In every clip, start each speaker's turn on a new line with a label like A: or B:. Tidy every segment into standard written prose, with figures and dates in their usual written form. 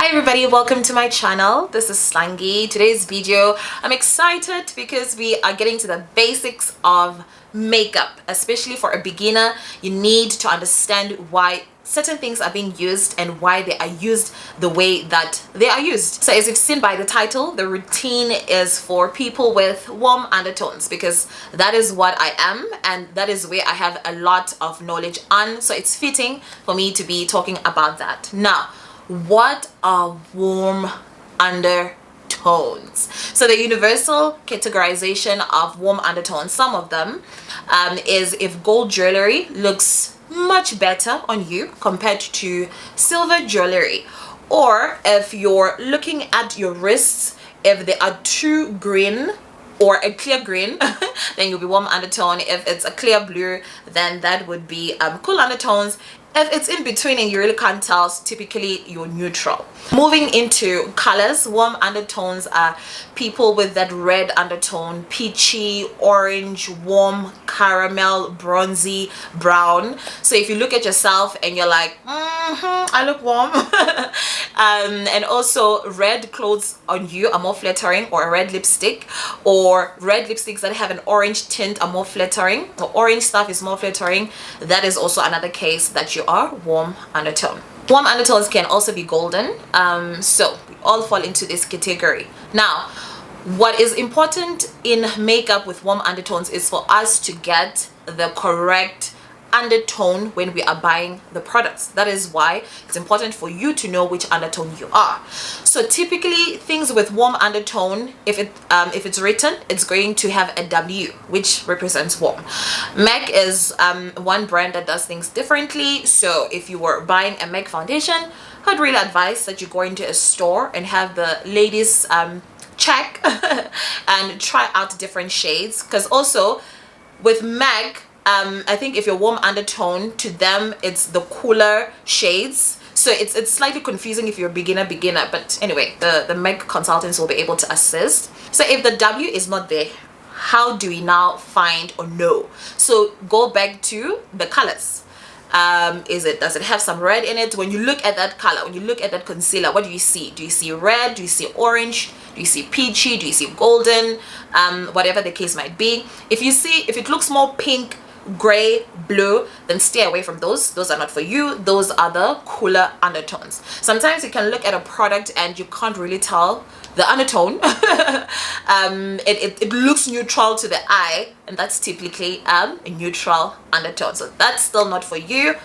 A: Hi everybody, welcome to my channel. This is Slangy. Today's video, I'm excited because we are getting to the basics of makeup. Especially for a beginner, you need to understand why certain things are being used and why they are used the way that they are used. So as you've seen by the title, the routine is for people with warm undertones because that is what I am and that is where I have a lot of knowledge on. So it's fitting for me to be talking about that. Now, what are warm undertones? So the universal categorization of warm undertones, some of them, is if gold jewelry looks much better on you compared to silver jewelry, or if you're looking at your wrists, if they are too green or a clear green, then you'll be warm undertone. If it's a clear blue, then that would be cool undertones. If it's in between and you really can't tell, typically you're neutral. Moving into colors, warm undertones are people with that red undertone, peachy, orange, warm, caramel, bronzy, brown. So if you look at yourself and you're like, I look warm. And also red clothes on you are more flattering, or a red lipstick, or red lipsticks that have an orange tint are more flattering, or orange stuff is more flattering. That is also another case that you are warm undertone. Warm undertones can also be golden, so we all fall into this category. Now, what is important in makeup with warm undertones is for us to get the correct undertone when we are buying the products. That is why it's important for you to know which undertone you are. So typically things with warm undertone, if it's written, it's going to have a W, which represents warm. MAC is one brand that does things differently. So if you were buying a MAC foundation, I'd really advise that you go into a store and have the ladies check and try out different shades, because also with MAC, I think if you're warm undertone, to them it's the cooler shades, so it's slightly confusing if you're a beginner, but anyway, the MAC consultants will be able to assist. So if the W is not there, how do we now find or know? So go back to the colors. Does it have some red in it? When you look at that color, when you look at that concealer, what do you see? Do you see red? Do you see orange? Do you see peachy? Do you see golden? Whatever the case might be. If it looks more pink, gray, blue, then stay away from those. Those are not for you. Those are the cooler undertones. Sometimes you can look at a product and you can't really tell the undertone. It looks neutral to the eye, and that's typically a neutral undertone. So that's still not for you.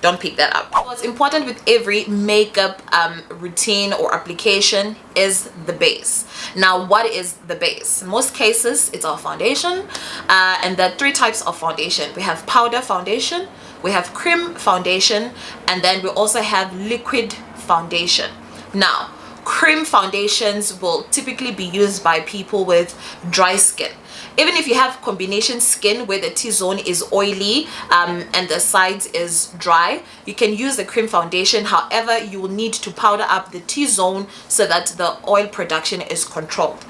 A: Don't pick that up. What's important with every makeup routine or application is the base. Now, what is the base? In most cases, it's our foundation, and there are three types of foundation. We have powder foundation, we have cream foundation, and then we also have liquid foundation. Now, cream foundations will typically be used by people with dry skin. Even if you have combination skin where the T-zone is oily and the sides is dry, you can use the cream foundation. However, you will need to powder up the T-zone so that the oil production is controlled.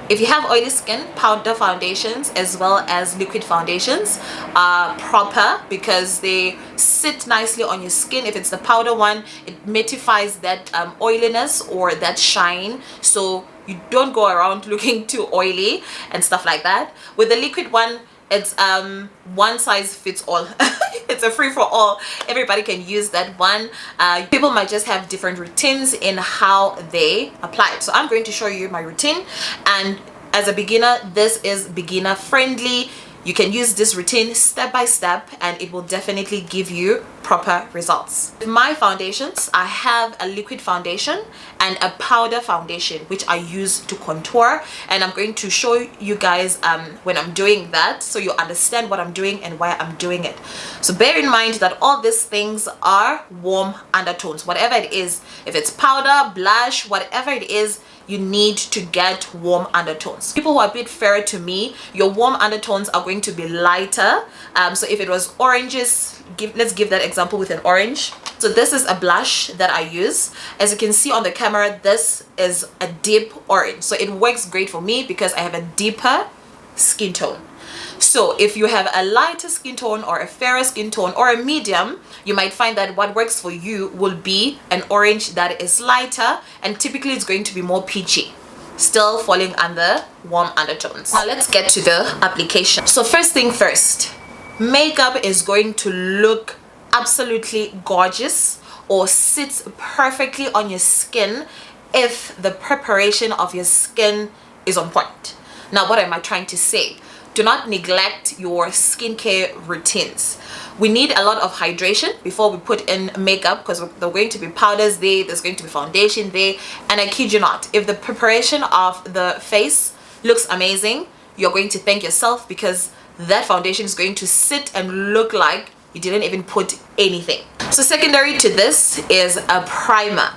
A: If you have oily skin, powder foundations as well as liquid foundations are proper because they sit nicely on your skin. If it's the powder one, it mattifies that oiliness or that shine, so you don't go around looking too oily and stuff like that. With the liquid one, it's one size fits all. It's a free for all. Everybody can use that one. People might just have different routines in how they apply it. So I'm going to show you my routine, and as a beginner, this is beginner friendly. You can use this routine step by step and it will definitely give you proper results. With my foundations, I have a liquid foundation and a powder foundation which I use to contour, and I'm going to show you guys when I'm doing that so you understand what I'm doing and why I'm doing it. So bear in mind that all these things are warm undertones. Whatever it is, if it's powder, blush, whatever it is, you need to get warm undertones. People who are a bit fairer to me, your warm undertones are going to be lighter. So if it was oranges, let's give that example with an orange. So this is a blush that I use. As you can see on the camera, this is a deep orange. So it works great for me because I have a deeper skin tone. So if you have a lighter skin tone or a fairer skin tone or a medium, you might find that what works for you will be an orange that is lighter, and typically it's going to be more peachy, still falling under warm undertones. Now let's get to the application. So first thing first, makeup is going to look absolutely gorgeous or sits perfectly on your skin if the preparation of your skin is on point. Now what am I trying to say? Do not neglect your skincare routines. We need a lot of hydration before we put in makeup, because there are going to be powders there, there's going to be foundation there, and I kid you not, if the preparation of the face looks amazing, you're going to thank yourself, because that foundation is going to sit and look like you didn't even put anything. So secondary to this is a primer.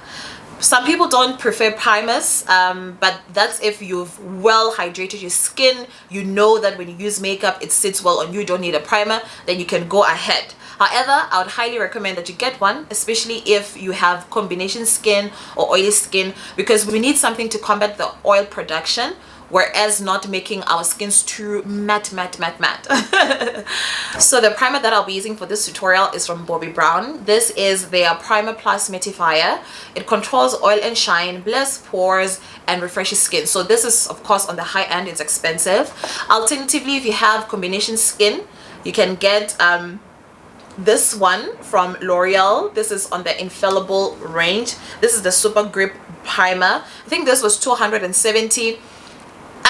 A: Some people don't prefer primers, but that's if you've well hydrated your skin, you know that when you use makeup it sits well on you, don't need a primer, then you can go ahead. However, I would highly recommend that you get one, especially if you have combination skin or oily skin, because we need something to combat the oil production, whereas not making our skins too matte. So the primer that I'll be using for this tutorial is from Bobbi Brown. This is their Primer Plus Mattifier. It controls oil and shine, blurs pores, and refreshes skin. So this is of course on the high end, it's expensive. Alternatively, if you have combination skin, you can get this one from L'Oreal. This is on the Infallible range. This is the Super Grip Primer. I think this was 270,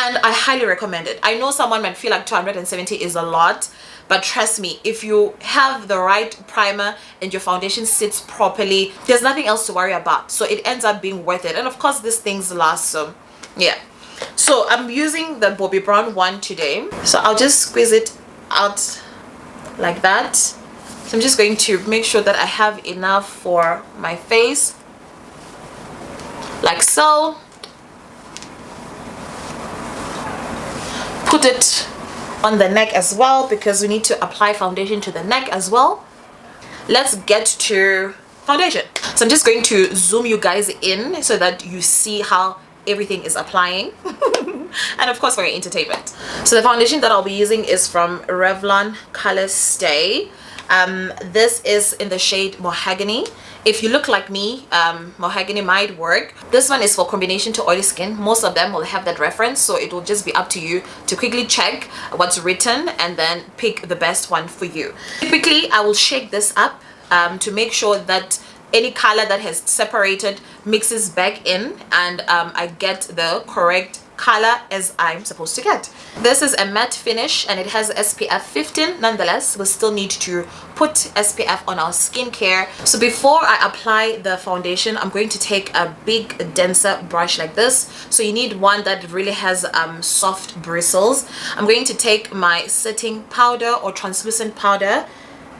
A: and I highly recommend it. I know someone might feel like 270 is a lot, but trust me, if you have the right primer and your foundation sits properly, there's nothing else to worry about. So it ends up being worth it. And of course these things last, so yeah. So I'm using the Bobbi Brown one today, so I'll just squeeze it out like that. So I'm just going to make sure that I have enough for my face, like so. Put it on the neck as well, because we need to apply foundation to the neck as well. Let's get to foundation. So I'm just going to zoom you guys in so that you see how everything is applying and of course for your entertainment. So the foundation that I'll be using is from Revlon Color Stay. This is in the shade Mahogany. If you look like me, Mahogany might work. This one is for combination to oily skin. Most of them will have that reference, so it will just be up to you to quickly check what's written and then pick the best one for you. Typically, I will shake this up to make sure that any color that has separated mixes back in, and I get the correct color as I'm supposed to get. This is a matte finish and it has SPF 15. Nonetheless, we still need to put SPF on our skincare. So before I apply the foundation, I'm going to take a big denser brush like this. So you need one that really has soft bristles. I'm going to take my setting powder or translucent powder.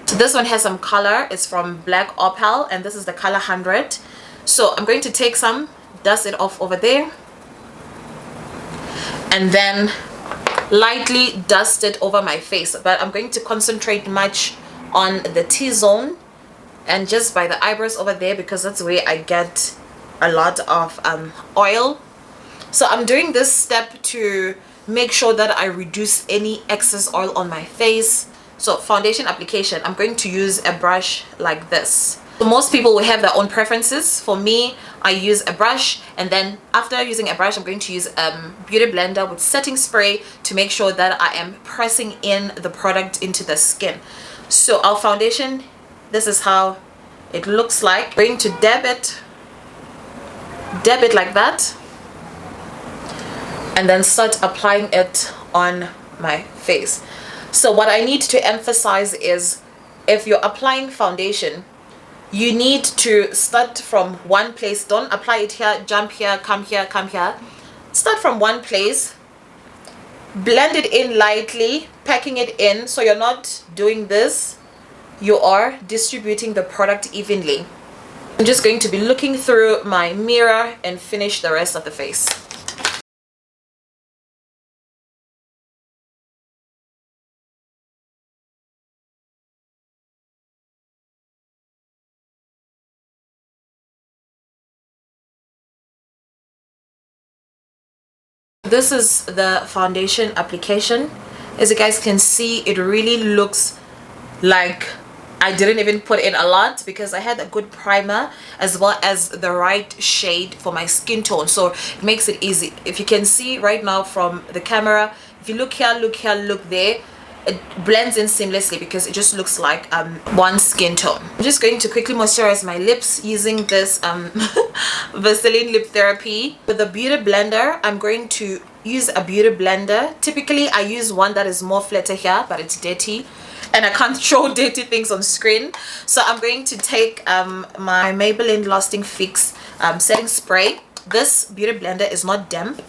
A: So this one has some color. It's from Black Opal and this is the color 100. So I'm going to take some, dust it off over there, and then lightly dust it over my face, but I'm going to concentrate much on the T-zone and just by the eyebrows over there, because that's where I get a lot of oil. So I'm doing this step to make sure that I reduce any excess oil on my face. So foundation application, I'm going to use a brush like this. So most people will have their own preferences. For me, I use a brush, and then after using a brush, I'm going to use a beauty blender with setting spray to make sure that I am pressing in the product into the skin. So our foundation, this is how it looks like. I'm going to dab it like that, and then start applying it on my face. So what I need to emphasize is, if you're applying foundation, you need to start from one place. Don't apply it here, jump here, come here, come here. Start from one place, blend it in lightly, packing it in. So you're not doing this, you are distributing the product evenly. I'm just going to be looking through my mirror and finish the rest of the face. This is the foundation application. As you guys can see, it really looks like I didn't even put in a lot because I had a good primer as well as the right shade for my skin tone, so it makes it easy. If you can see right now from the camera, if you look here, look here, look there, it blends in seamlessly because it just looks like one skin tone. I'm just going to quickly moisturize my lips using this Vaseline Lip Therapy with a beauty blender. I'm going to use a beauty blender. Typically I use one that is more flatter here, but it's dirty and I can't show dirty things on screen, so I'm going to take my Maybelline Lasting Fix setting spray. This beauty blender is not damp.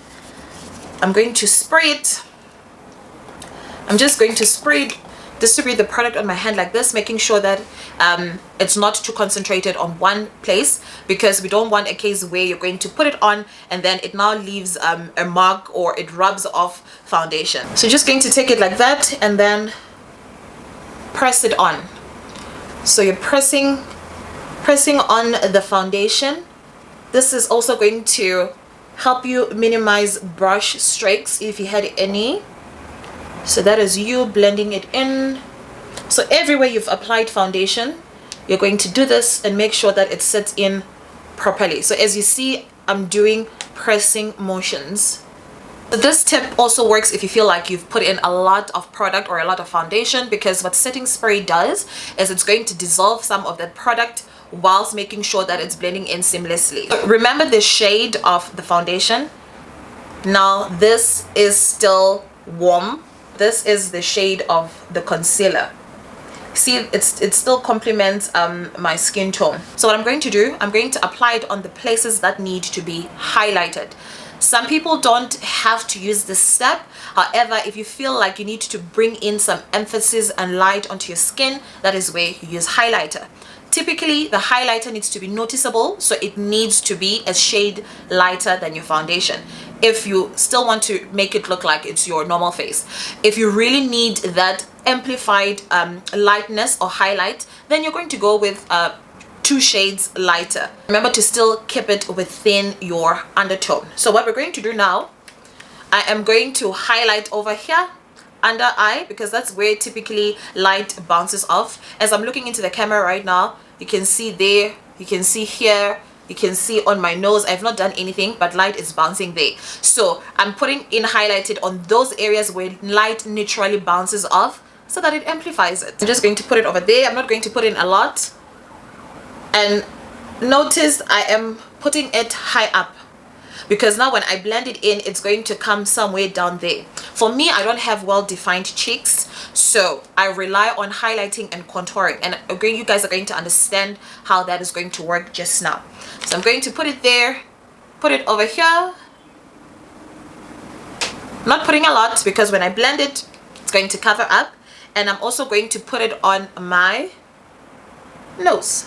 A: I'm going to spray it. I'm just going to distribute the product on my hand like this, making sure that it's not too concentrated on one place, because we don't want a case where you're going to put it on and then it now leaves a mark or it rubs off foundation. So just going to take it like that and then press it on. So you're pressing on the foundation. This is also going to help you minimize brush strokes if you had any. So that is you blending it in. So everywhere you've applied foundation, you're going to do this and make sure that it sits in properly. So as you see, I'm doing pressing motions. This tip also works if you feel like you've put in a lot of product or a lot of foundation, because what setting spray does is it's going to dissolve some of that product whilst making sure that it's blending in seamlessly. Remember the shade of the foundation. Now this is still warm. This is the shade of the concealer. See, it still complements my skin tone. So what I'm going to do, I'm going to apply it on the places that need to be highlighted. Some people don't have to use this step. However, if you feel like you need to bring in some emphasis and light onto your skin, that is where you use highlighter. Typically, the highlighter needs to be noticeable, so it needs to be a shade lighter than your foundation if you still want to make it look like it's your normal face. If you really need that amplified lightness or highlight, then you're going to go with 2 shades lighter. Remember to still keep it within your undertone. So what we're going to do now, I am going to highlight over here under eye, because that's where typically light bounces off. As I'm looking into the camera right now, you can see there, you can see here, you can see on my nose. I've not done anything, but light is bouncing there. So I'm putting in highlighted on those areas where light naturally bounces off so that it amplifies it. I'm just going to put it over there. I'm not going to put in a lot. And notice I am putting it high up, because now when I blend it in, it's going to come somewhere down there. For me, I don't have well-defined cheeks, so I rely on highlighting and contouring, and again, you guys are going to understand how that is going to work just now. So I'm going to put it there, put it over here. I'm not putting a lot because when I blend it, it's going to cover up, and I'm also going to put it on my nose.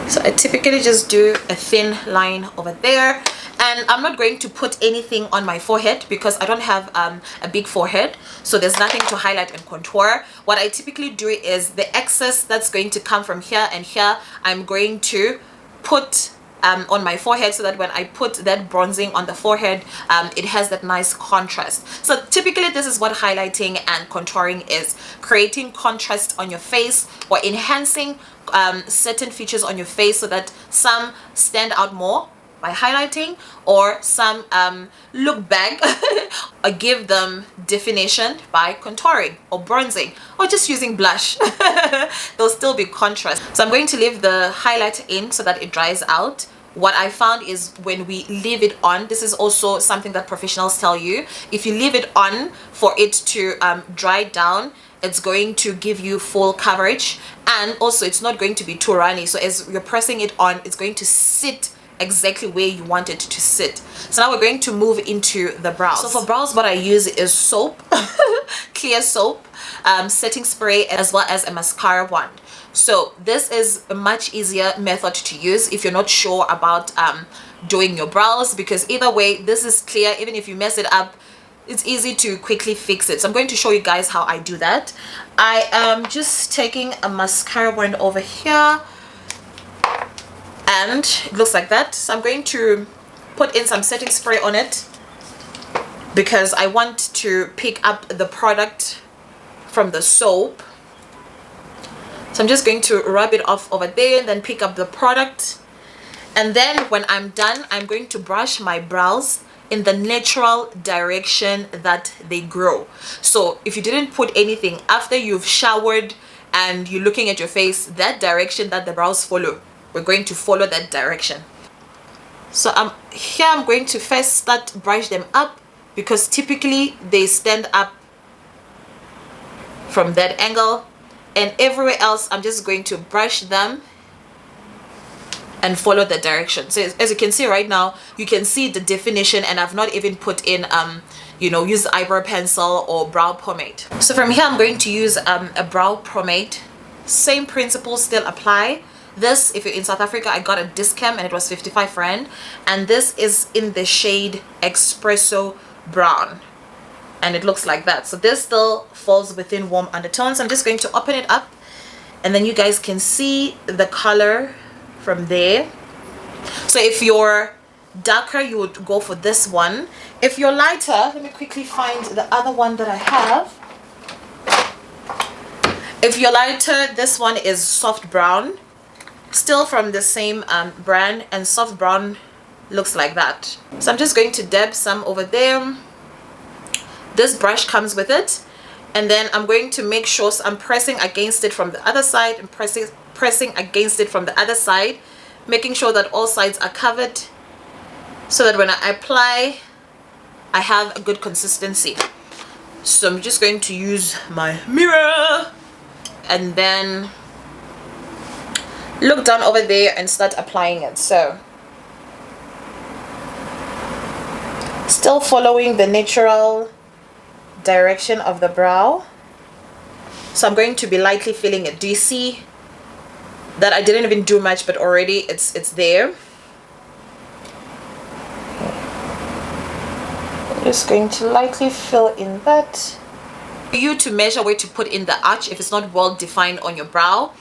A: So I typically just do a thin line over there, and I'm not going to put anything on my forehead because I don't have a big forehead, so there's nothing to highlight and contour. What I typically do is the excess that's going to come from here and here, I'm going to put on my forehead, so that when I put that bronzing on the forehead, it has that nice contrast. So typically this is what highlighting and contouring is: creating contrast on your face or enhancing certain features on your face so that some stand out more by highlighting, or some look bad or give them definition by contouring or bronzing, or just using blush. There'll still be contrast. So I'm going to leave the highlighter in so that it dries out. What I found is when we leave it on, this is also something that professionals tell you, if you leave it on for it to dry down, it's going to give you full coverage, and also it's not going to be too runny. So as you're pressing it on, it's going to sit exactly where you want it to sit. So now we're going to move into the brows. So for brows, what I use is soap, clear soap, setting spray, as well as a mascara wand. So this is a much easier method to use if you're not sure about doing your brows, because either way, this is clear. Even if you mess it up, it's easy to quickly fix it. So I'm going to show you guys how I do that. I am just taking a mascara wand over here, and it looks like that. So I'm going to put in some setting spray on it because I want to pick up the product from the soap. So I'm just going to rub it off over there and then pick up the product. And then when I'm done, I'm going to brush my brows in the natural direction that they grow. So if you didn't put anything after you've showered and you're looking at your face, that direction that the brows follow, we're going to follow that direction. So I'm going to first start brush them up because typically they stand up from that angle, and everywhere else I'm just going to brush them and follow the direction. So as you can see right now, you can see the definition, and I've not even put in use eyebrow pencil or brow pomade. So from here I'm going to use a brow pomade. Same principles still apply. This, if you're in South Africa, I got a discount and it was 55 rand, and this is in the shade Espresso Brown, and it looks like that. So this still falls within warm undertones. I'm just going to open it up and then you guys can see the color from there. So if you're darker, you would go for this one. If you're lighter, let me quickly find the other one that I have. If you're lighter, this one is soft brown, still from the same brand, and soft brown looks like that. So I'm just going to dab some over there. This brush comes with it, and then I'm going to make sure, so I'm pressing against it from the other side and pressing against it from the other side, making sure that all sides are covered so that when I apply I have a good consistency. So I'm just going to use my mirror and then look down over there and start applying it. So still following the natural direction of the brow. So I'm going to be lightly filling it. Do you see that I didn't even do much, but already it's there? I'm just going to lightly fill in that. For you to measure where to put in the arch, if it's not well defined on your brow,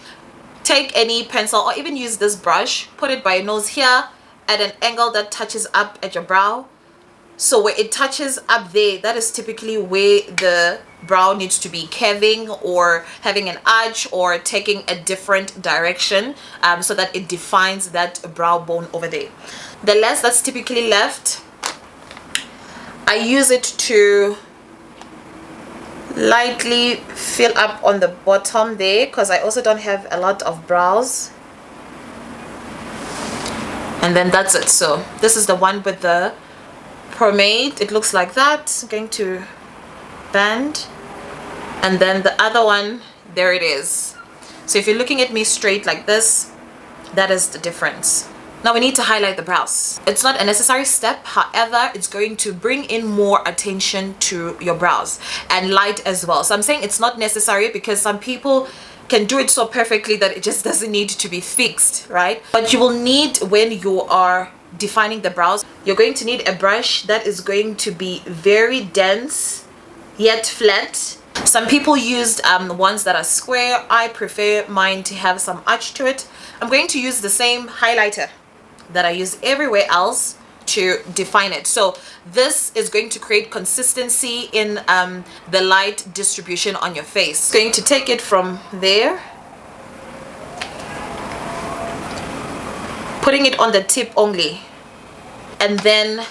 A: take any pencil or even use this brush, put it by your nose here at an angle that touches up at your brow. So where it touches up there, that is typically where the brow needs to be curving or having an arch or taking a different direction, so that it defines that brow bone over there. The less that's typically left, I use it to lightly fill up on the bottom there because I also don't have a lot of brows. And then that's it. So this is the one with the pomade. It looks like that. I'm going to bend, and then the other one, there it is. So if you're looking at me straight like this, that is the difference. Now we need to highlight the brows. It's not a necessary step, however it's going to bring in more attention to your brows and light as well. So I'm saying it's not necessary because some people can do it so perfectly that it just doesn't need to be fixed, right? But you will need, when you are defining the brows, you're going to need a brush that is going to be very dense yet flat. Some people used ones that are square. I prefer mine to have some arch to it. I'm going to use the same highlighter that I use everywhere else to define it. So this is going to create consistency in the light distribution on your face. Going to take it from there, putting it on the tip only, and then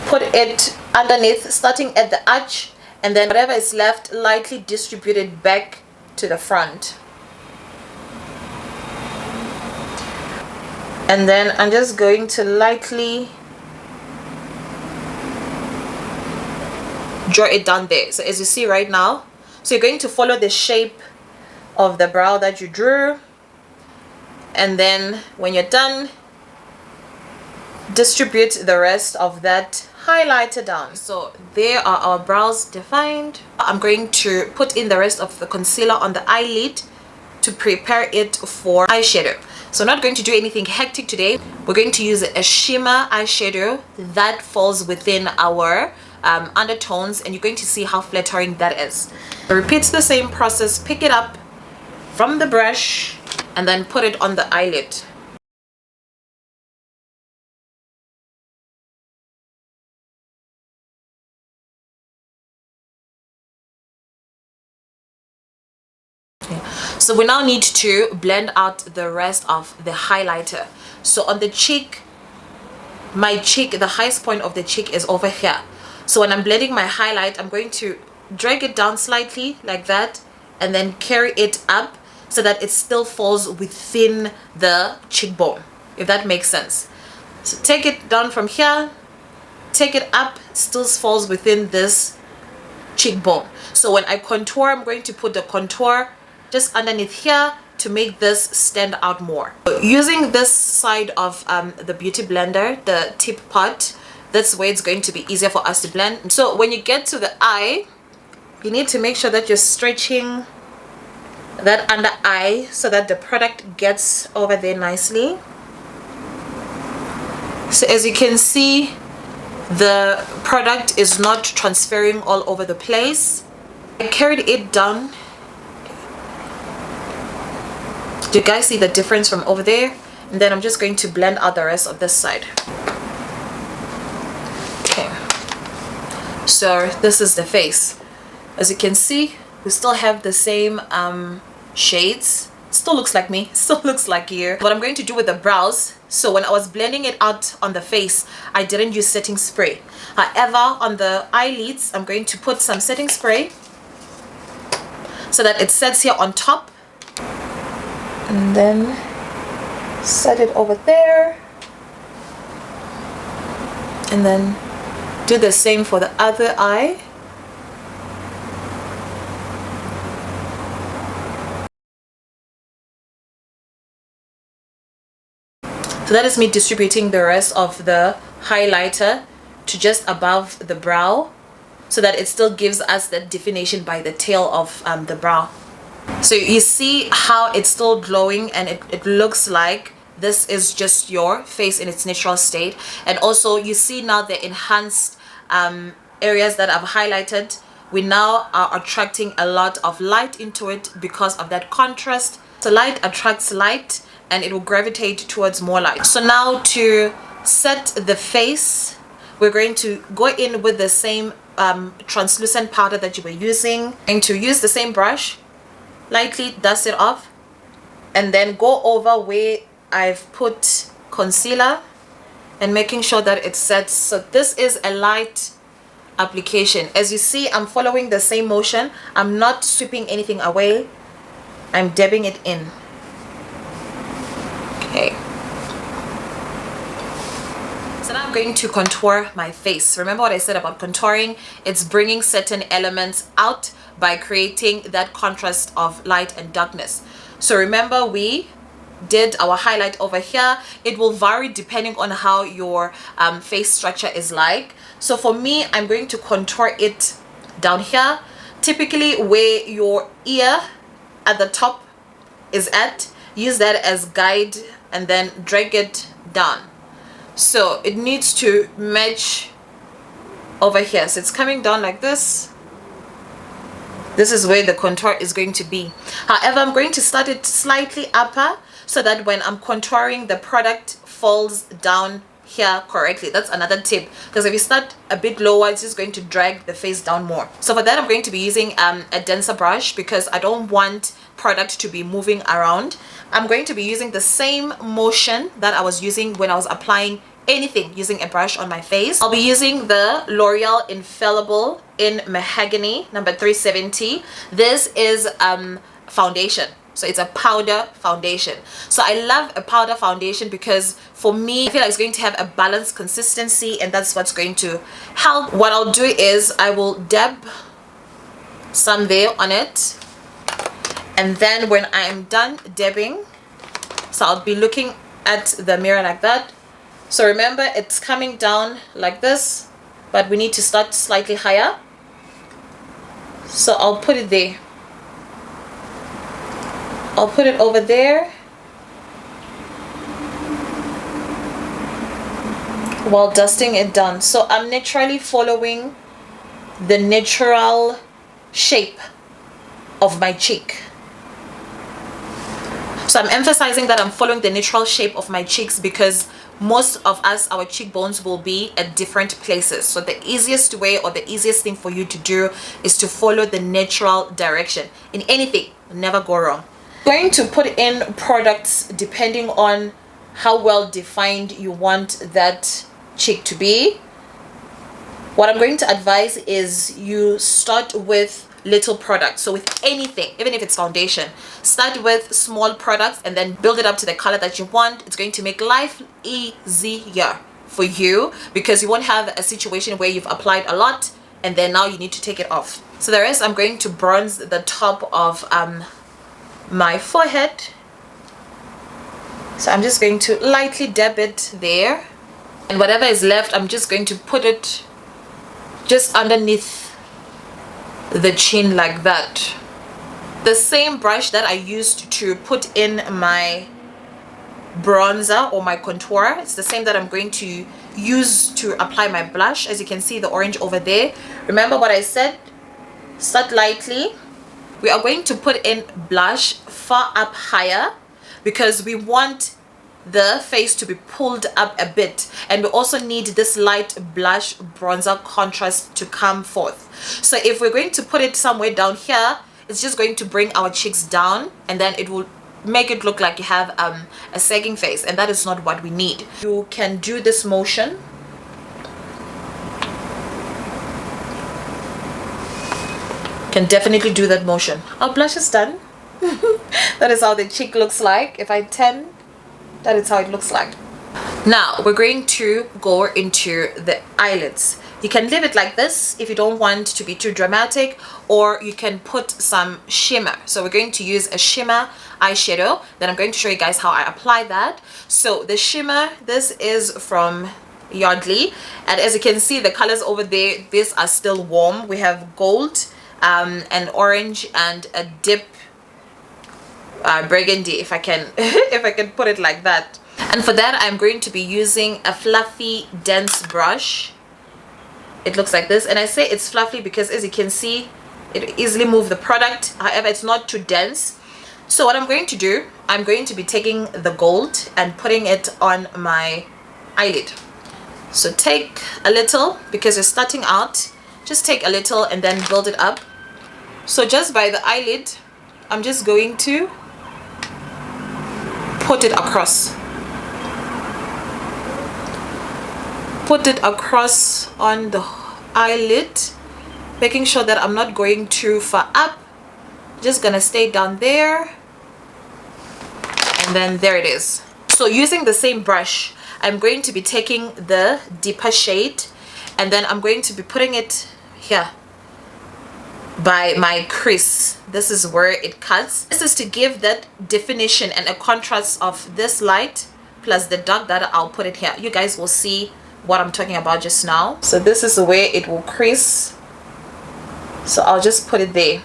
A: put it underneath, starting at the arch, and then whatever is left lightly distributed back to the front. And then I'm just going to lightly draw it down there. So as you see right now, so you're going to follow the shape of the brow that you drew, and then when you're done, distribute the rest of that highlighter down. So there are our brows defined. I'm going to put in the rest of the concealer on the eyelid to prepare it for eyeshadow. So I'm not going to do anything hectic today. We're going to use a shimmer eyeshadow that falls within our undertones, and you're going to see how flattering that is. Repeat the same process. Pick it up from the brush and then put it on the eyelid. So we now need to blend out the rest of the highlighter. So on the cheek, my cheek, the highest point of the cheek is over here. So when I'm blending my highlight, I'm going to drag it down slightly like that and then carry it up so that it still falls within the cheekbone, if that makes sense. So take it down from here, take it up, still falls within this cheekbone. So when I contour, I'm going to put the contour just underneath here to make this stand out more. So using this side of the beauty blender, the tip part, that's where it's going to be easier for us to blend. So when you get to the eye, you need to make sure that you're stretching that under eye so that the product gets over there nicely. So as you can see, the product is not transferring all over the place. I carried it down. Do you guys see the difference from over there? And then I'm just going to blend out the rest of this side. Okay, so this is the face. As you can see, we still have the same shades. Still looks like me, still looks like you. What I'm going to do with the brows, so when I was blending it out on the face, I didn't use setting spray. However, on the eyelids, I'm going to put some setting spray so that it sets here on top. And then set it over there. And then do the same for the other eye. So that is me distributing the rest of the highlighter to just above the brow so that it still gives us the definition by the tail of the brow. So you see how it's still glowing and it looks like this is just your face in its natural state. And also you see now the enhanced areas that I've highlighted. We now are attracting a lot of light into it because of that contrast. So light attracts light and it will gravitate towards more light. So now to set the face, we're going to go in with the same translucent powder that you were using. And to use the same brush, lightly dust it off and then go over where I've put concealer and making sure that it sets. So this is a light application. As you see, I'm following the same motion. I'm not sweeping anything away. I'm dabbing it in. Okay. So now I'm going to contour my face. Remember what I said about contouring? It's bringing certain elements out by creating that contrast of light and darkness. So remember, we did our highlight over here. It will vary depending on how your face structure is like. So for me, I'm going to contour it down here, typically where your ear at the top is at. Use that as guide and then drag it down. So it needs to match over here. So it's coming down like this. This is where the contour is going to be. However, I'm going to start it slightly upper so that when I'm contouring, the product falls down here correctly. That's another tip, because if you start a bit lower, it's just going to drag the face down more. So for that, I'm going to be using a denser brush because I don't want product to be moving around. I'm going to be using the same motion that I was using when I was applying anything using a brush on my face. I'll be using the L'Oreal Infallible in Mahogany number 370. This is foundation. So it's a powder foundation. So I love a powder foundation because for me, I feel like it's going to have a balanced consistency, and that's what's going to help. What I'll do is I will dab some there on it, and then when I'm done dabbing, so I'll be looking at the mirror like that. So remember, it's coming down like this, but we need to start slightly higher. So I'll put it there. I'll put it over there while dusting it down. So I'm naturally following the natural shape of my cheek. So I'm emphasizing that I'm following the natural shape of my cheeks because most of us, our cheekbones will be at different places. So the easiest way or the easiest thing for you to do is to follow the natural direction. In anything, never go wrong. Going to put in products depending on how well defined you want that cheek to be. What I'm going to advise is you start with little products. So with anything, even if it's foundation, start with small products and then build it up to the color that you want. It's going to make life easier for you because you won't have a situation where you've applied a lot and then now you need to take it off. So the rest, I'm going to bronze the top of my forehead. So I'm just going to lightly dab it there, and whatever is left, I'm just going to put it just underneath the chin like that. The same brush that I used to put in my bronzer or my contour, it's the same that I'm going to use to apply my blush. As you can see, the orange over there. Remember what I said? Start lightly. We are going to put in blush far up higher because we want the face to be pulled up a bit, and we also need this light blush bronzer contrast to come forth. So if we're going to put it somewhere down here, it's just going to bring our cheeks down and then it will make it look like you have a sagging face, and that is not what we need. You can do this motion. Can definitely do that motion. Our blush is done. That is how the cheek looks like. If I turn, that is how it looks like. Now we're going to go into the eyelids. You can leave it like this if you don't want to be too dramatic, or you can put some shimmer. So we're going to use a shimmer eyeshadow. Then I'm going to show you guys how I apply that. So the shimmer, this is from Yardley, and as you can see, the colors over there, these are still warm. We have gold, and orange, and a dip burgundy, if I can if I can put it like that. And for that, I'm going to be using a fluffy dense brush. It looks like this, and I say it's fluffy because as you can see, it easily moves the product. However, it's not too dense. So what I'm going to do, I'm going to be taking the gold and putting it on my eyelid. So take a little, because you're starting out, just take a little and then build it up. So just by the eyelid, I'm just going to put it across. Put it across on the eyelid, making sure that I'm not going too far up. Just gonna stay down there, and then there it is. So using the same brush, I'm going to be taking the deeper shade, and then I'm going to be putting it here by my crease. This is where it cuts. This is to give that definition and a contrast of this light plus the dark that I'll put it here. You guys will see what I'm talking about just now. So this is the way it will crease. So I'll just put it there.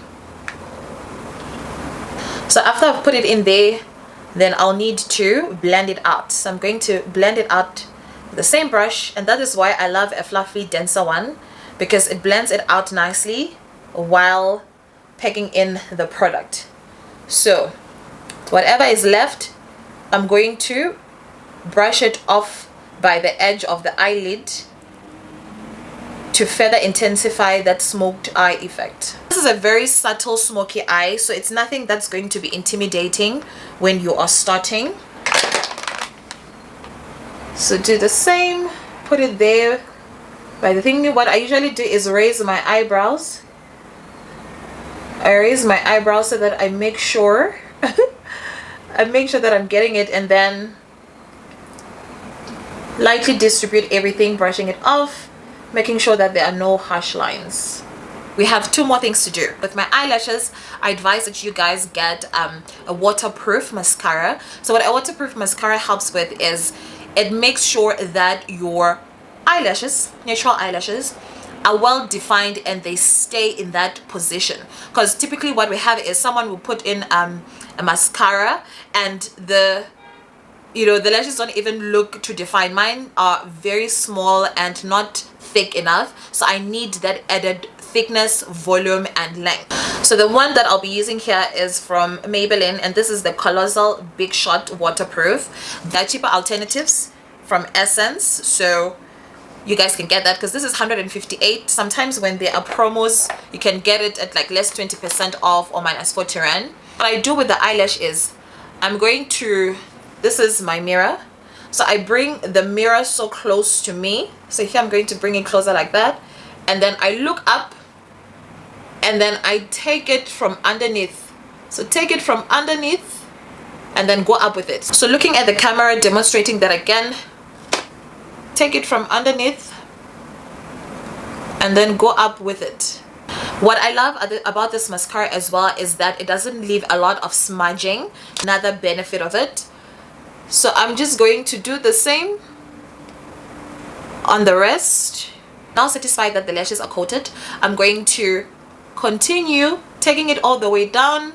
A: So after I've put it in there, then I'll need to blend it out. So I'm going to blend it out with the same brush, and that is why I love a fluffy denser one, because it blends it out nicely while packing in the product. So whatever is left, I'm going to brush it off by the edge of the eyelid to further intensify that smoked eye effect. This is a very subtle smoky eye, so it's nothing that's going to be intimidating when you are starting. So do the same, put it there. By the thing, what I usually do is raise my eyebrows. I raise my eyebrows so that I make sure that I'm getting it, and then lightly distribute everything, brushing it off, making sure that there are no harsh lines. We have two more things to do. With my eyelashes, I advise that you guys get a waterproof mascara. So what a waterproof mascara helps with is it makes sure that your eyelashes, natural eyelashes, are well defined and they stay in that position. Because typically what we have is someone will put in a mascara and the lashes don't even look too defined. Mine are very small and not thick enough, so I need that added thickness, volume, and length. So the one that I'll be using here is from Maybelline, and this is the Colossal Big Shot Waterproof. There are cheaper alternatives from Essence, so you guys can get that because this is 158. Sometimes when there are promos, you can get it at like less 20% off or minus 40 rand. What I do with the eyelash is I'm going to, this is my mirror, so I bring the mirror so close to me. So here I'm going to bring it closer like that, and then I look up and then I take it from underneath. So take it from underneath and then go up with it. So looking at the camera, demonstrating that again, take it from underneath and then go up with it. What I love about this mascara as well is that it doesn't leave a lot of smudging, another benefit of it. So I'm just going to do the same on the rest. Now satisfied that the lashes are coated, I'm going to continue taking it all the way down,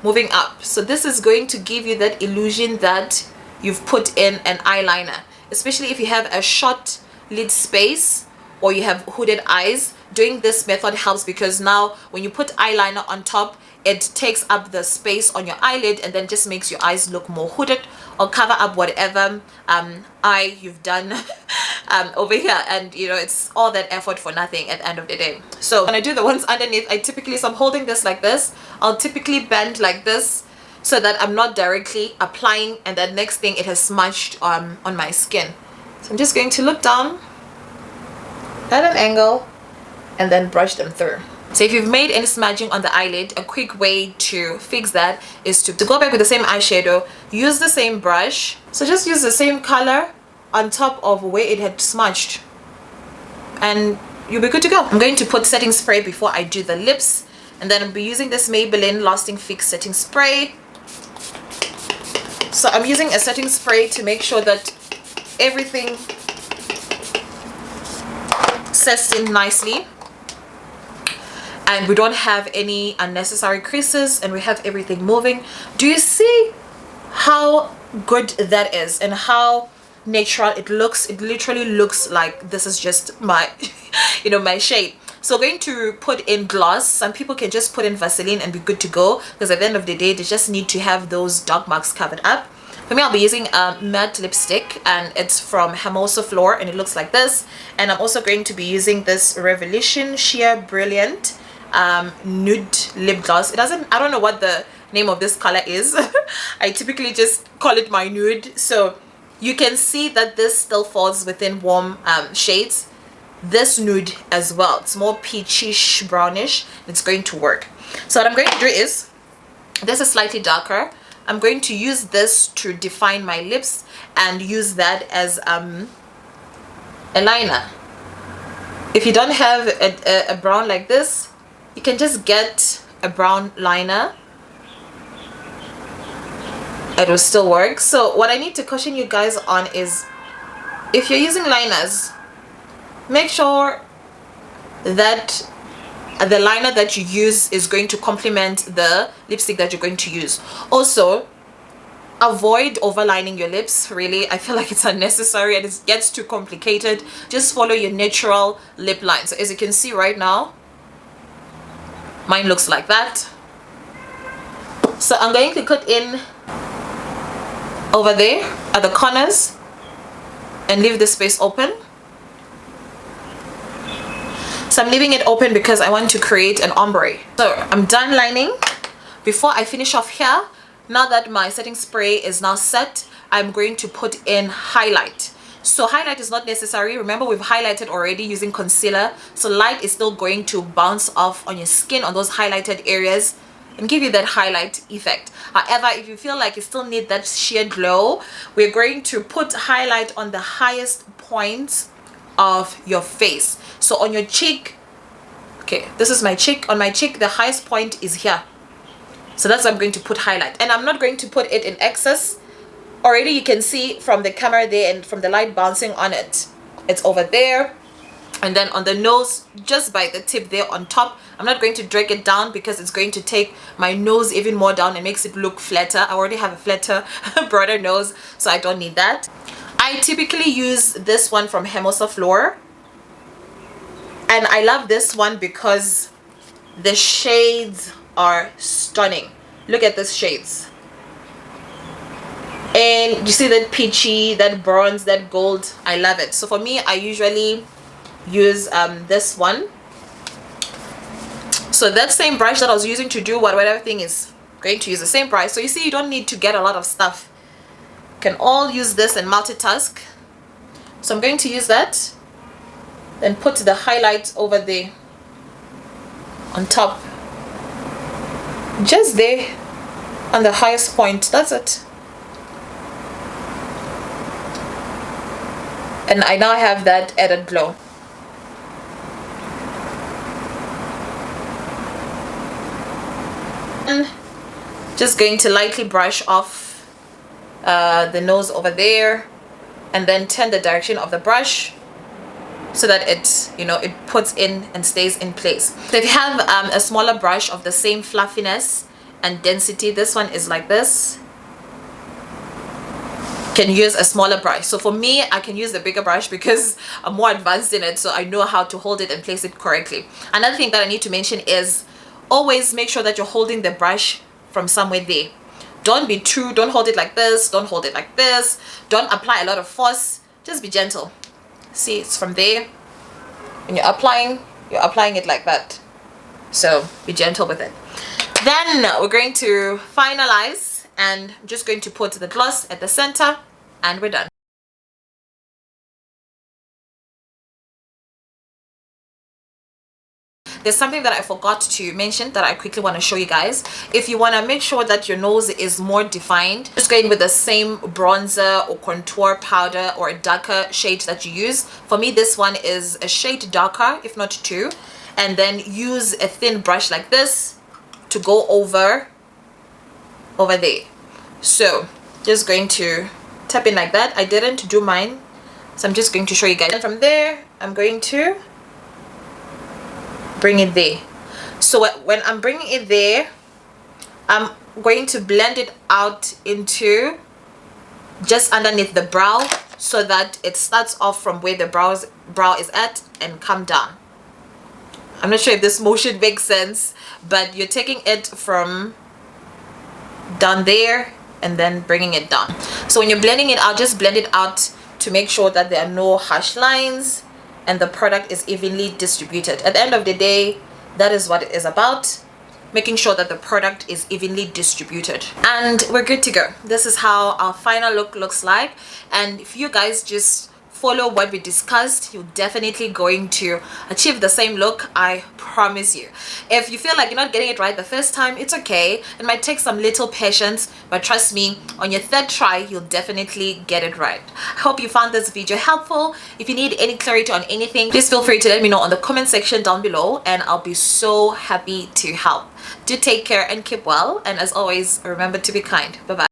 A: moving up. So this is going to give you that illusion that you've put in an eyeliner, especially if you have a short lid space or you have hooded eyes. Doing this method helps because now when you put eyeliner on top, it takes up the space on your eyelid and then just makes your eyes look more hooded or cover up whatever eye you've done over here. And you know, it's all that effort for nothing at the end of the day. So when I do the ones underneath, I typically, so I'm holding this like this, I'll typically bend like this so that I'm not directly applying and then next thing it has smudged on my skin. So I'm just going to look down at an angle and then brush them through. So if you've made any smudging on the eyelid, a quick way to fix that is to go back with the same eyeshadow, use the same brush. So just use the same color on top of where it had smudged and you'll be good to go. I'm going to put setting spray before I do the lips, and then I'll be using this Maybelline Lasting Fix setting spray. So I'm using a setting spray to make sure that everything sets in nicely and we don't have any unnecessary creases and we have everything moving. Do you see how good that is and how natural it looks? It literally looks like this is just my you know, my shade. So going to put in gloss. Some people can just put in Vaseline and be good to go because at the end of the day they just need to have those dark marks covered up. For me, I'll be using a matte lipstick and it's from Hermosa Floor and it looks like this. And I'm also going to be using this Revolution Sheer Brilliant nude lip gloss. It doesn't, I don't know what the name of this color is. I typically just call it my nude. So you can see that this still falls within warm shades. This nude as well, it's more peachish brownish. It's going to work. So what I'm going to do is, this is slightly darker. I'm going to use this to define my lips and use that as a liner. If you don't have a brown like this, you can just get a brown liner. It will still work. So what I need to caution you guys on is, if you're using liners, make sure that the liner that you use is going to complement the lipstick that you're going to use. Also, avoid overlining your lips. Really, I feel like it's unnecessary and it gets too complicated. Just follow your natural lip line. So as you can see right now, mine looks like that. So I'm going to cut in over there at the corners and leave the space open. So I'm leaving it open because I want to create an ombre. So I'm done lining. Before I finish off here, now that my setting spray is now set, I'm going to put in highlight. So highlight is not necessary. Remember, we've highlighted already using concealer. So light is still going to bounce off on your skin on those highlighted areas and give you that highlight effect. However, if you feel like you still need that sheer glow, we're going to put highlight on the highest points of your face. So on your cheek, okay, this is my cheek. On my cheek, the highest point is here. So that's where I'm going to put highlight. And I'm not going to put it in excess. Already you can see from the camera there and from the light bouncing on it, it's over there. And then on the nose, just by the tip there on top, I'm not going to drag it down because it's going to take my nose even more down and makes it look flatter. I already have a flatter, broader nose, so I don't need that. I typically use this one from Hermosa Floor. And I love this one because the shades are stunning. Look at these shades. And you see that peachy, that bronze, that gold. I love it. So for me, I usually use this one. So that same brush that I was using to do whatever thing is going to use the same brush. So you see, you don't need to get a lot of stuff. You can all use this and multitask. So I'm going to use that, then put the highlights over there on top, just there on the highest point. That's it. And I now have that added glow. And just going to lightly brush off the nose over there, and then turn the direction of the brush so that it, you know, it puts in and stays in place. So if you have a smaller brush of the same fluffiness and density, this one is like this, can use a smaller brush. So for me, I can use the bigger brush because I'm more advanced in it, so I know how to hold it and place it correctly. Another thing that I need to mention is always make sure that you're holding the brush from somewhere there. Don't hold it like this, don't hold it like this, don't apply a lot of force, just be gentle. See, it's from there. When you're applying it like that. So be gentle with it. Then we're going to finalize, and I'm just going to put the gloss at the center, and we're done. There's something that I forgot to mention that I quickly want to show you guys. If you want to make sure that your nose is more defined, just go in with the same bronzer or contour powder or a darker shade that you use. For me, this one is a shade darker, if not two. And then use a thin brush like this to go over there. So just going to tap in like that. I didn't do mine, so I'm just going to show you guys. And from there, I'm going to bring it there. So when I'm bringing it there, I'm going to blend it out into just underneath the brow, so that it starts off from where the brow is at and come down. I'm not sure if this motion makes sense, but you're taking it from down there and then bringing it down. So when you're blending it out, just blend it out to make sure that there are no harsh lines and the product is evenly distributed. At the end of the day, that is what it is about, making sure that the product is evenly distributed. And we're good to go. This is how our final look looks like. And if you guys just follow what we discussed, you're definitely going to achieve the same look, I promise you. If you feel like you're not getting it right the first time, it's okay. It might take some little patience, but trust me, on your third try, you'll definitely get it right. I hope you found this video helpful. If you need any clarity on anything, please feel free to let me know on the comment section down below, and I'll be so happy to help. Do take care and keep well, and as always, remember to be kind. Bye bye.